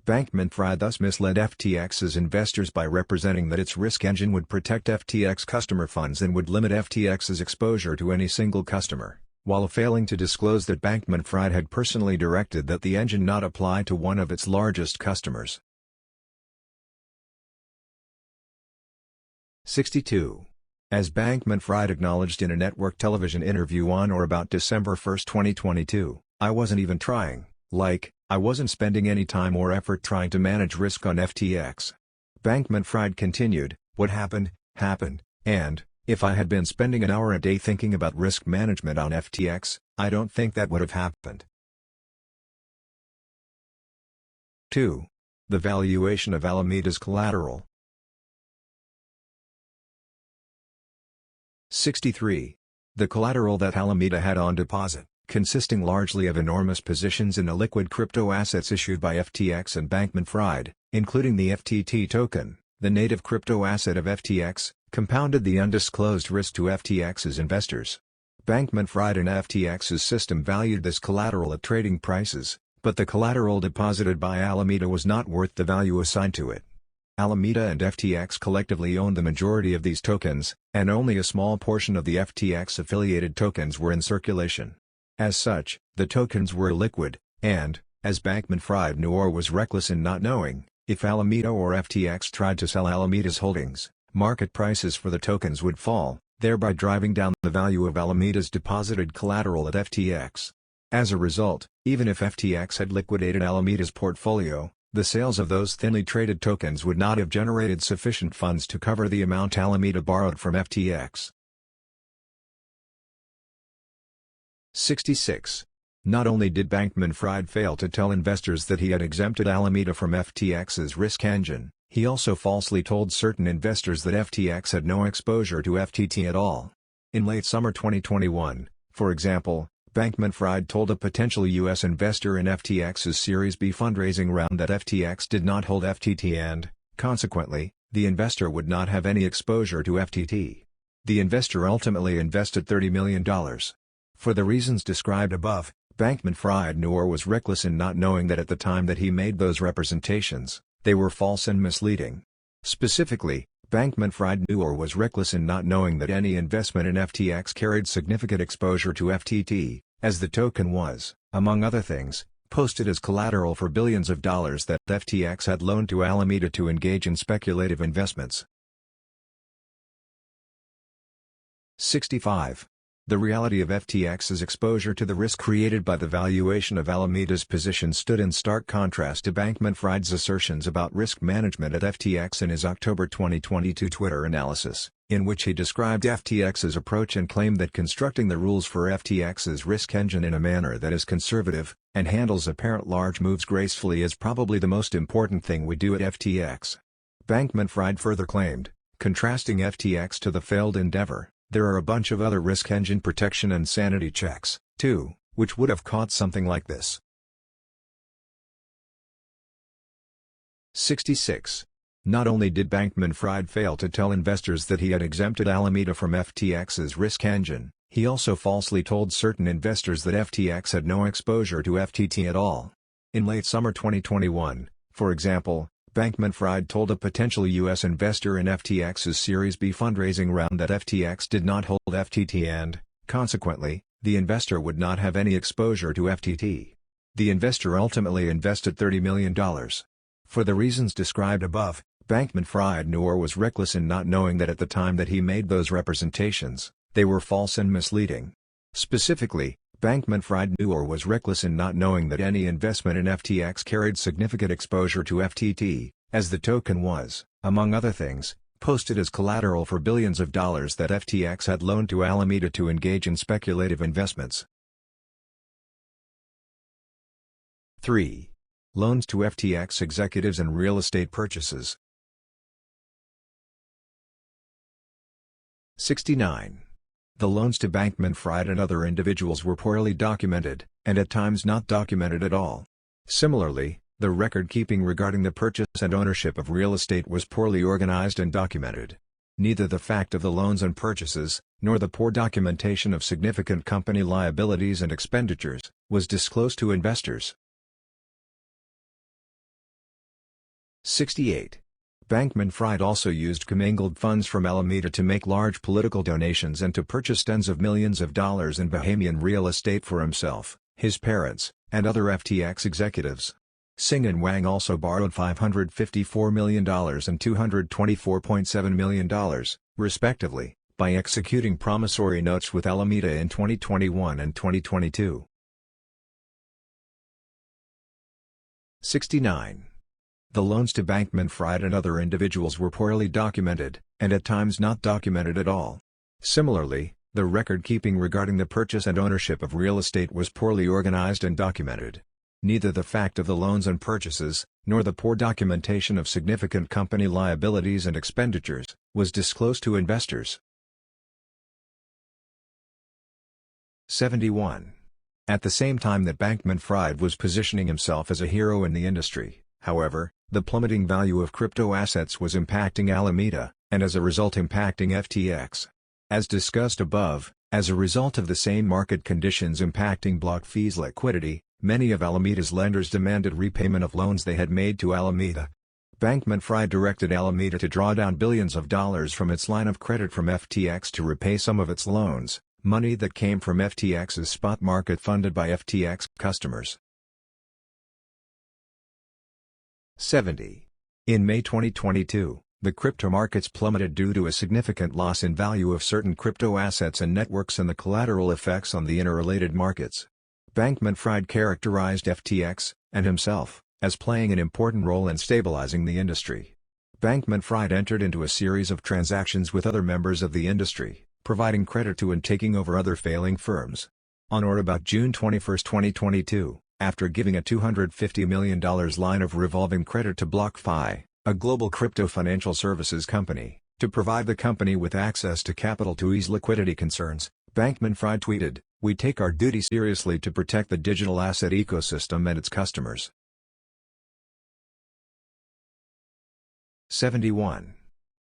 Bankman-Fried thus misled FTX's investors by representing that its risk engine would protect FTX customer funds and would limit FTX's exposure to any single customer, while failing to disclose that Bankman-Fried had personally directed that the engine not apply to one of its largest customers. 62. As Bankman-Fried acknowledged in a network television interview on or about December 1, 2022, "I wasn't even trying, I wasn't spending any time or effort trying to manage risk on FTX." Bankman-Fried continued, "What happened, happened, and, if I had been spending an hour a day thinking about risk management on FTX, I don't think that would have happened." 2. The valuation of Alameda's collateral. 63. The collateral that Alameda had on deposit, consisting largely of enormous positions in illiquid crypto assets issued by FTX and Bankman-Fried, including the FTT token, the native crypto asset of FTX, compounded the undisclosed risk to FTX's investors. Bankman-Fried and FTX's system valued this collateral at trading prices, but the collateral deposited by Alameda was not worth the value assigned to it. Alameda and FTX collectively owned the majority of these tokens, and only a small portion of the FTX-affiliated tokens were in circulation. As such, the tokens were illiquid, and, as Bankman-Fried knew or was reckless in not knowing, if Alameda or FTX tried to sell Alameda's holdings, market prices for the tokens would fall, thereby driving down the value of Alameda's deposited collateral at FTX. As a result, even if FTX had liquidated Alameda's portfolio, the sales of those thinly traded tokens would not have generated sufficient funds to cover the amount Alameda borrowed from FTX. 66. Not only did Bankman-Fried fail to tell investors that he had exempted Alameda from FTX's risk engine, he also falsely told certain investors that FTX had no exposure to FTT at all. In late summer 2021, for example, Bankman-Fried told a potential U.S. investor in FTX's Series B fundraising round that FTX did not hold FTT and, consequently, the investor would not have any exposure to FTT. The investor ultimately invested $30 million. For the reasons described above, Bankman-Fried knew or was reckless in not knowing that at the time that he made those representations, they were false and misleading. Specifically, Bankman-Fried knew or was reckless in not knowing that any investment in FTX carried significant exposure to FTT, as the token was, among other things, posted as collateral for billions of dollars that FTX had loaned to Alameda to engage in speculative investments. 65. The reality of FTX's exposure to the risk created by the valuation of Alameda's position stood in stark contrast to Bankman-Fried's assertions about risk management at FTX in his October 2022 Twitter analysis, in which he described FTX's approach and claimed that constructing the rules for FTX's risk engine in a manner that is conservative, and handles apparent large moves gracefully is probably the most important thing we do at FTX. Bankman-Fried further claimed, contrasting FTX to the failed endeavor, there are a bunch of other risk engine protection and sanity checks, too, which would have caught something like this. 66. Not only did Bankman-Fried fail to tell investors that he had exempted Alameda from FTX's risk engine, he also falsely told certain investors that FTX had no exposure to FTT at all. In late summer 2021, for example, Bankman-Fried told a potential U.S. investor in FTX's Series B fundraising round that FTX did not hold FTT and, consequently, the investor would not have any exposure to FTT. The investor ultimately invested $30 million. For the reasons described above, Bankman-Fried knew or was reckless in not knowing that at the time that he made those representations, they were false and misleading. Specifically, Bankman-Fried knew or was reckless in not knowing that any investment in FTX carried significant exposure to FTT, as the token was, among other things, posted as collateral for billions of dollars that FTX had loaned to Alameda to engage in speculative investments. 3. Loans to FTX executives and real estate purchases. 69. The loans to Bankman-Fried and other individuals were poorly documented, and at times not documented at all. Similarly, the record-keeping regarding the purchase and ownership of real estate was poorly organized and documented. Neither the fact of the loans and purchases, nor the poor documentation of significant company liabilities and expenditures, was disclosed to investors. 68. Bankman-Fried also used commingled funds from Alameda to make large political donations and to purchase tens of millions of dollars in Bahamian real estate for himself, his parents, and other FTX executives. Singh and Wang also borrowed $554 million and $224.7 million, respectively, by executing promissory notes with Alameda in 2021 and 2022. 69. The loans to Bankman-Fried and other individuals were poorly documented, and at times not documented at all. Similarly, the record-keeping regarding the purchase and ownership of real estate was poorly organized and documented. Neither the fact of the loans and purchases, nor the poor documentation of significant company liabilities and expenditures, was disclosed to investors. 71. At the same time that Bankman-Fried was positioning himself as a hero in the industry, however, the plummeting value of crypto assets was impacting Alameda, and as a result impacting FTX. As discussed above, as a result of the same market conditions impacting BlockFi's liquidity, many of Alameda's lenders demanded repayment of loans they had made to Alameda. Bankman-Fried directed Alameda to draw down billions of dollars from its line of credit from FTX to repay some of its loans, money that came from FTX's spot market funded by FTX customers. 70. In May 2022, the crypto markets plummeted due to a significant loss in value of certain crypto assets and networks and the collateral effects on the interrelated markets. Bankman-Fried characterized FTX, and himself, as playing an important role in stabilizing the industry. Bankman-Fried entered into a series of transactions with other members of the industry, providing credit to and taking over other failing firms. On or about June 21, 2022, after giving a $250 million line of revolving credit to BlockFi, a global crypto financial services company, to provide the company with access to capital to ease liquidity concerns, Bankman-Fried tweeted, "We take our duty seriously to protect the digital asset ecosystem and its customers." 71.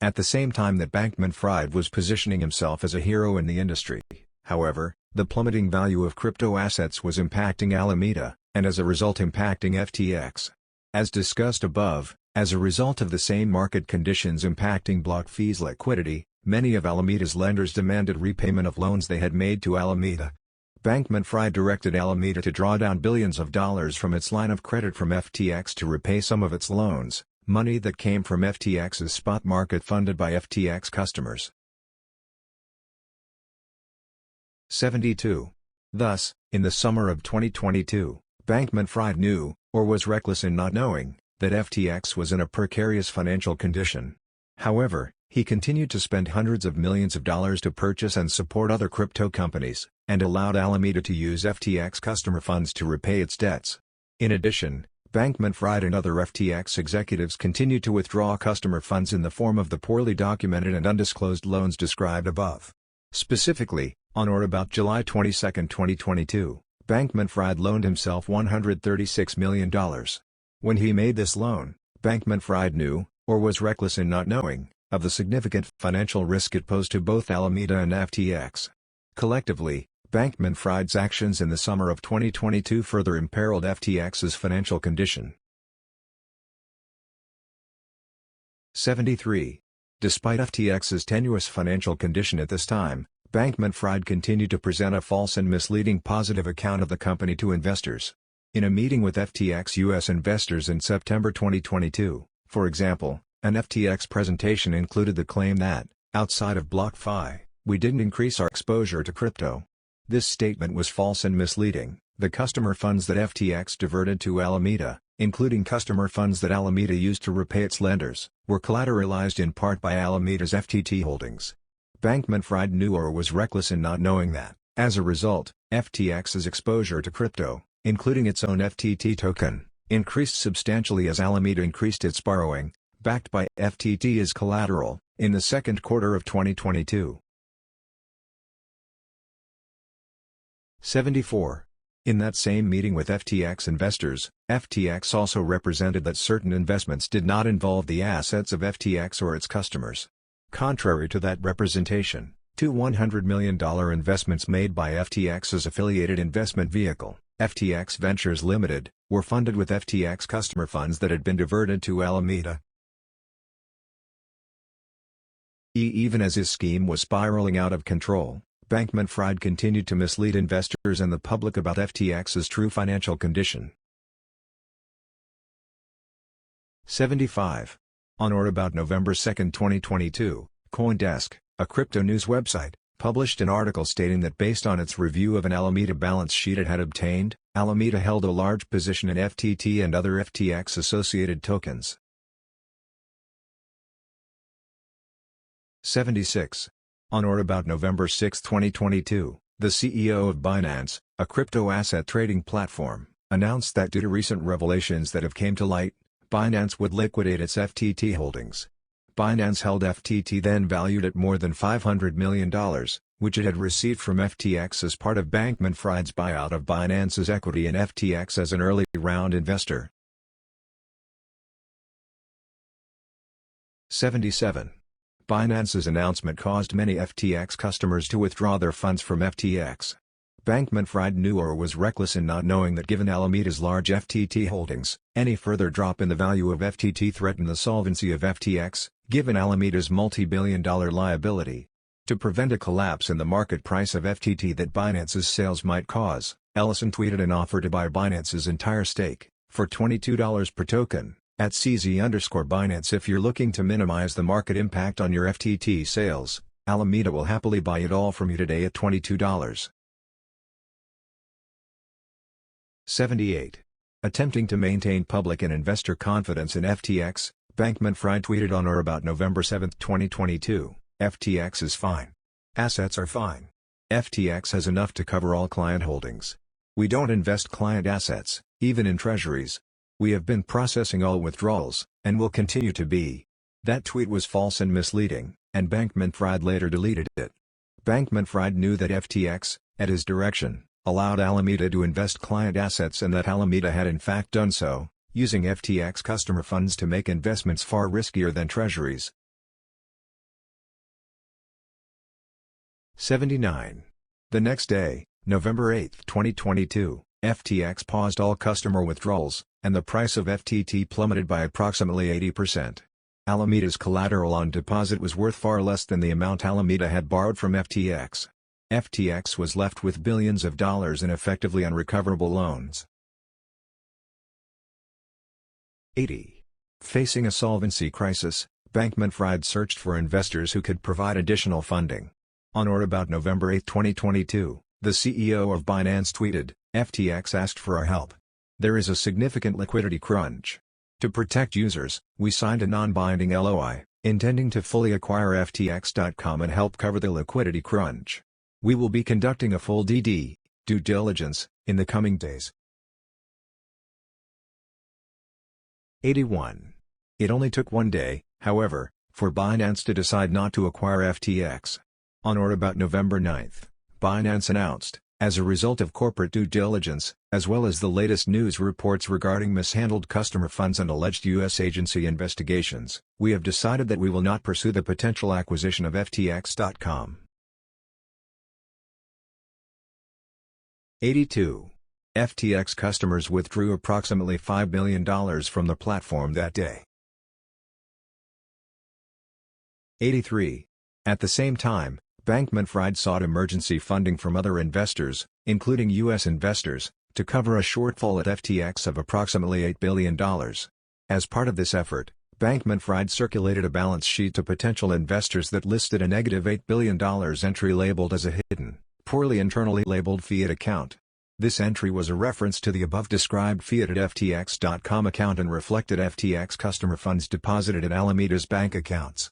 At the same time that Bankman-Fried was positioning himself as a hero in the industry, however, the plummeting value of crypto assets was impacting Alameda, and as a result impacting FTX. As discussed above, as a result of the same market conditions impacting BlockFi's liquidity, many of Alameda's lenders demanded repayment of loans they had made to Alameda. Bankman-Fried directed Alameda to draw down billions of dollars from its line of credit from FTX to repay some of its loans, money that came from FTX's spot market funded by FTX customers. 72. Thus, in the summer of 2022, Bankman-Fried knew, or was reckless in not knowing, that FTX was in a precarious financial condition. However, he continued to spend hundreds of millions of dollars to purchase and support other crypto companies, and allowed Alameda to use FTX customer funds to repay its debts. In addition, Bankman-Fried and other FTX executives continued to withdraw customer funds in the form of the poorly documented and undisclosed loans described above. Specifically, on or about July 22, 2022, Bankman-Fried loaned himself $136 million. When he made this loan, Bankman-Fried knew, or was reckless in not knowing, of the significant financial risk it posed to both Alameda and FTX. Collectively, Bankman-Fried's actions in the summer of 2022 further imperiled FTX's financial condition. 73. Despite FTX's tenuous financial condition at this time, Bankman-Fried continued to present a false and misleading positive account of the company to investors. In a meeting with FTX U.S. investors in September 2022, for example, an FTX presentation included the claim that, outside of BlockFi, we didn't increase our exposure to crypto. This statement was false and misleading. The customer funds that FTX diverted to Alameda, including customer funds that Alameda used to repay its lenders, were collateralized in part by Alameda's FTT holdings. Bankman-Fried knew or was reckless in not knowing that, as a result, FTX's exposure to crypto, including its own FTT token, increased substantially as Alameda increased its borrowing, backed by FTT as collateral, in the second quarter of 2022. 74. In that same meeting with FTX investors, FTX also represented that certain investments did not involve the assets of FTX or its customers. Contrary to that representation, two $100 million investments made by FTX's affiliated investment vehicle, FTX Ventures Limited, were funded with FTX customer funds that had been diverted to Alameda. Even as his scheme was spiraling out of control, Bankman-Fried continued to mislead investors and the public about FTX's true financial condition. 75. On or about November 2, 2022, CoinDesk, a crypto news website, published an article stating that based on its review of an Alameda balance sheet it had obtained, Alameda held a large position in FTT and other FTX-associated tokens. 76. On or about November 6, 2022, the CEO of Binance, a crypto asset trading platform, announced that due to recent revelations that have come to light, Binance would liquidate its FTT holdings. Binance held FTT then valued at more than $500 million, which it had received from FTX as part of Bankman-Fried's buyout of Binance's equity in FTX as an early round investor. 77. Binance's announcement caused many FTX customers to withdraw their funds from FTX. Bankman-Fried knew or was reckless in not knowing that given Alameda's large FTT holdings, any further drop in the value of FTT threatened the solvency of FTX, given Alameda's multi-billion-dollar liability. To prevent a collapse in the market price of FTT that Binance's sales might cause, Ellison tweeted an offer to buy Binance's entire stake, for $22 per token, at CZ_Binance. If you're looking to minimize the market impact on your FTT sales, Alameda will happily buy it all from you today at $22. 78. Attempting to maintain public and investor confidence in FTX, Bankman-Fried tweeted on or about November 7, 2022, "FTX is fine. Assets are fine. FTX has enough to cover all client holdings. We don't invest client assets, even in treasuries. We have been processing all withdrawals, and will continue to be." That tweet was false and misleading, and Bankman-Fried later deleted it. Bankman-Fried knew that FTX, at his direction, allowed Alameda to invest client assets and that Alameda had in fact done so, using FTX customer funds to make investments far riskier than treasuries. 79. The next day, November 8, 2022, FTX paused all customer withdrawals, and the price of FTT plummeted by approximately 80%. Alameda's collateral on deposit was worth far less than the amount Alameda had borrowed from FTX. FTX was left with billions of dollars in effectively unrecoverable loans. 80. Facing a solvency crisis, Bankman-Fried searched for investors who could provide additional funding. On or about November 8, 2022, the CEO of Binance tweeted, "FTX asked for our help. There is a significant liquidity crunch. To protect users, we signed a non-binding LOI, intending to fully acquire FTX.com and help cover the liquidity crunch. We will be conducting a full DD, due diligence, in the coming days." 81. It only took one day, however, for Binance to decide not to acquire FTX. On or about November 9, Binance announced, as a result of corporate due diligence, as well as the latest news reports regarding mishandled customer funds and alleged U.S. agency investigations, we have decided that we will not pursue the potential acquisition of FTX.com. 82. FTX customers withdrew approximately $5 million from the platform that day. 83. At the same time, Bankman-Fried sought emergency funding from other investors, including U.S. investors, to cover a shortfall at FTX of approximately $8 billion. As part of this effort, Bankman-Fried circulated a balance sheet to potential investors that listed a negative $8 billion entry labeled as a hidden, poorly internally labeled fiat account. This entry was a reference to the above-described fiat at FTX.com account and reflected FTX customer funds deposited at Alameda's bank accounts.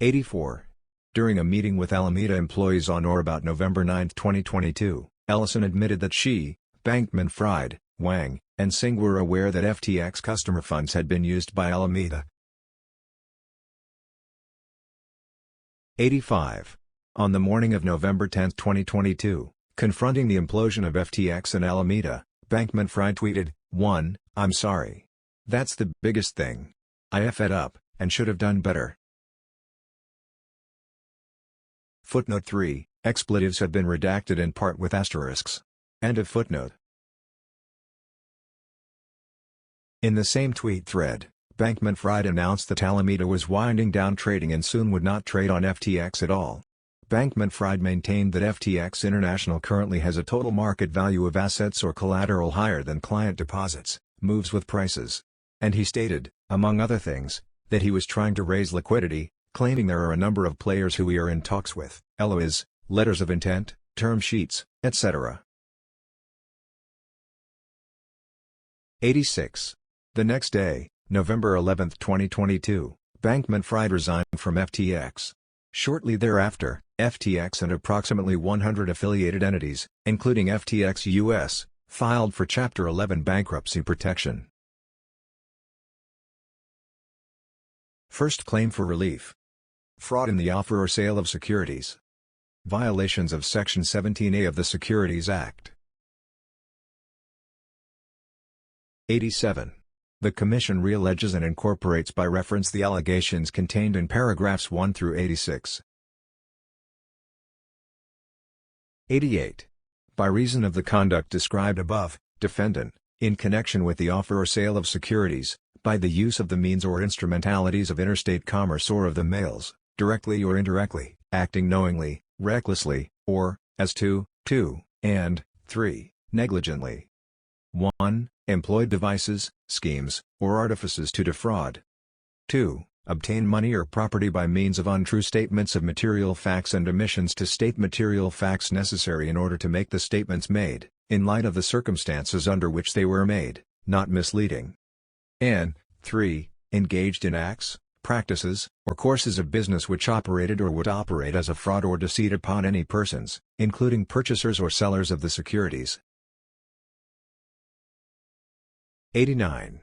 84. During a meeting with Alameda employees on or about November 9, 2022, Ellison admitted that she, Bankman-Fried, Wang, and Singh were aware that FTX customer funds had been used by Alameda. 85. On the morning of November 10, 2022, confronting the implosion of FTX and Alameda, Bankman-Fried tweeted, "1. I'm sorry. That's the biggest thing. I effed up, and should have done better." Footnote 3, expletives have been redacted in part with asterisks. End of footnote. In the same tweet thread, Bankman-Fried announced that Alameda was winding down trading and soon would not trade on FTX at all. Bankman-Fried maintained that FTX International currently has a total market value of assets or collateral higher than client deposits, moves with prices. And he stated, among other things, that he was trying to raise liquidity, claiming there are a number of players who we are in talks with, LOIs, letters of intent, term sheets, etc. 86. The next day, November 11, 2022, Bankman-Fried resigned from FTX. Shortly thereafter, FTX and approximately 100 affiliated entities, including FTX US, filed for Chapter 11 bankruptcy protection. First claim for relief. Fraud in the offer or sale of securities. Violations of Section 17A of the Securities Act. 87. The Commission re-alleges and incorporates by reference the allegations contained in paragraphs 1 through 86. 88. By reason of the conduct described above, defendant, in connection with the offer or sale of securities, by the use of the means or instrumentalities of interstate commerce or of the mails, directly or indirectly, acting knowingly, recklessly, or, as to, and, 3, negligently. 1. Employed devices, schemes, or artifices to defraud. 2. Obtain money or property by means of untrue statements of material facts and omissions to state material facts necessary in order to make the statements made, in light of the circumstances under which they were made, not misleading. And, 3. Engaged in acts, practices, or courses of business which operated or would operate as a fraud or deceit upon any persons, including purchasers or sellers of the securities. 89.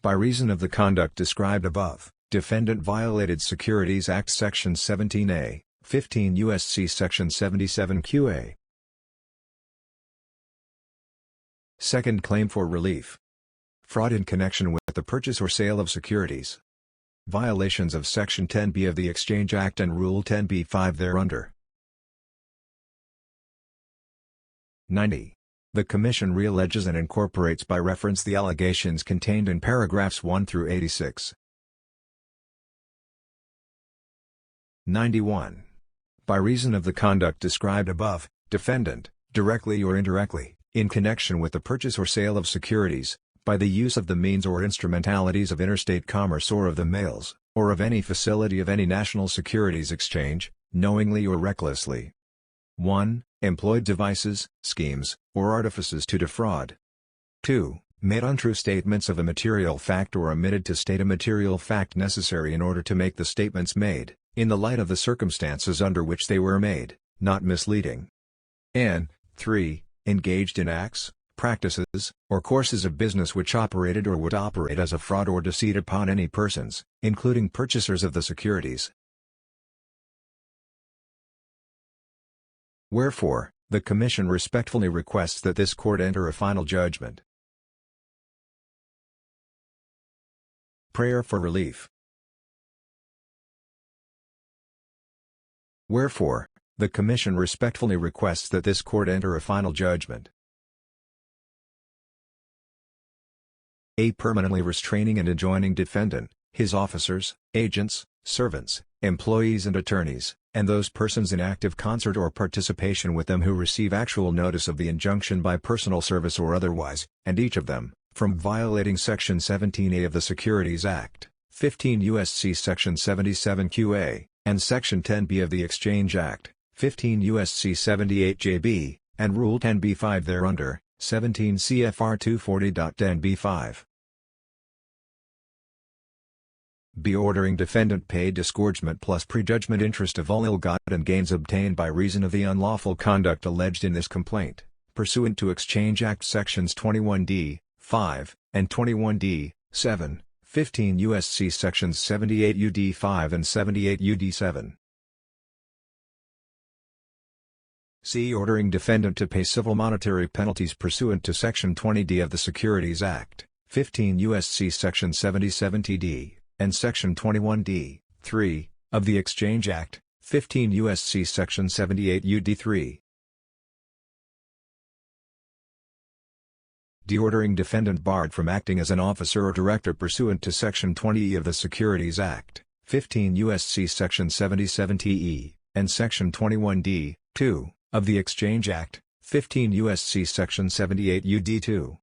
By reason of the conduct described above, defendant violated Securities Act Section 17A, 15 U.S.C. Section 77 QA. Second claim for relief. Fraud in connection with the purchase or sale of securities. Violations of Section 10B of the Exchange Act and Rule 10b-5 thereunder. 90. The Commission re-alleges and incorporates by reference the allegations contained in paragraphs 1 through 86. 91. By reason of the conduct described above, defendant, directly or indirectly, in connection with the purchase or sale of securities, by the use of the means or instrumentalities of interstate commerce or of the mails, or of any facility of any national securities exchange, knowingly or recklessly. 1. Employed devices, schemes, or artifices to defraud. 2. Made untrue statements of a material fact or omitted to state a material fact necessary in order to make the statements made, in the light of the circumstances under which they were made, not misleading. And, 3. Engaged in acts, practices, or courses of business which operated or would operate as a fraud or deceit upon any persons, including purchasers of the securities. Wherefore, the Commission respectfully requests that this Court enter a final judgment. Prayer for relief. Wherefore, the Commission respectfully requests that this Court enter a final judgment. A. Permanently restraining and enjoining defendant, his officers, agents, servants, employees and attorneys, and those persons in active concert or participation with them who receive actual notice of the injunction by personal service or otherwise, and each of them, from violating Section 17A of the Securities Act, 15 U.S.C. Section 77 QA, and Section 10B of the Exchange Act, 15 U.S.C. 78 JB, and Rule 10b-5 thereunder, 17 CFR 240.10b-5. B. Ordering defendant pay disgorgement plus prejudgment interest of all ill-gotten gains obtained by reason of the unlawful conduct alleged in this complaint, pursuant to Exchange Act Sections 21d, 5, and 21d, 7, 15 U.S.C. Sections 78 U.D. 5 and 78 U.D. 7. C. Ordering defendant to pay civil monetary penalties pursuant to Section 20d of the Securities Act, 15 U.S.C. Section 77 TD, and Section 21d, 3, of the Exchange Act, 15 U.S.C. Section 78 U.D. 3. D. Ordering defendant barred from acting as an officer or director pursuant to Section 20e of the Securities Act, 15 U.S.C. Section 77 TE, and Section 21d, 2, of the Exchange Act, 15 U.S.C. Section 78 U.D. 2.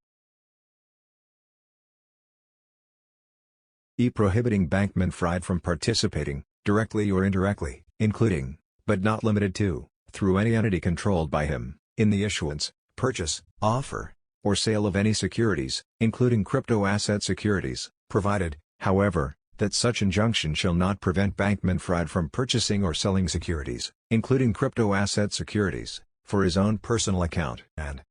E. Prohibiting Bankman-Fried from participating, directly or indirectly, including, but not limited to, through any entity controlled by him, in the issuance, purchase, offer, or sale of any securities, including crypto-asset securities, provided, however, that such injunction shall not prevent Bankman-Fried from purchasing or selling securities, including crypto-asset securities, for his own personal account, and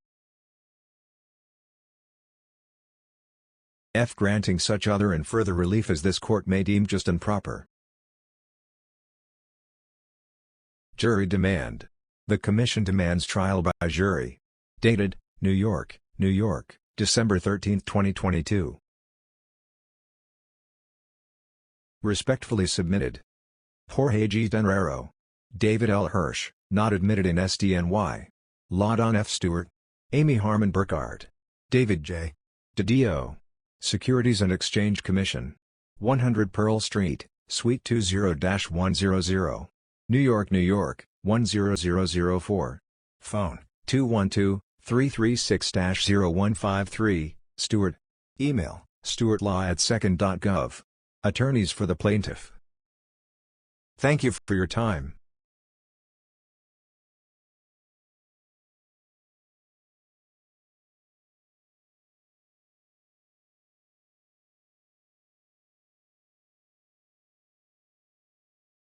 F. Granting such other and further relief as this Court may deem just and proper. Jury demand. The Commission demands trial by jury. Dated, New York, New York, December 13, 2022. Respectfully submitted. Jorge G. Denrero. David L. Hirsch, not admitted in SDNY. Laudon F. Stewart. Amy Harmon Burkhardt. David J. DiDio. Securities and Exchange Commission. 100 Pearl Street, Suite 20-100. New York, New York, 10004. Phone, 212-336-0153, Stewart. Email, stewartlaw@second.gov. Attorneys for the plaintiff. Thank you for your time.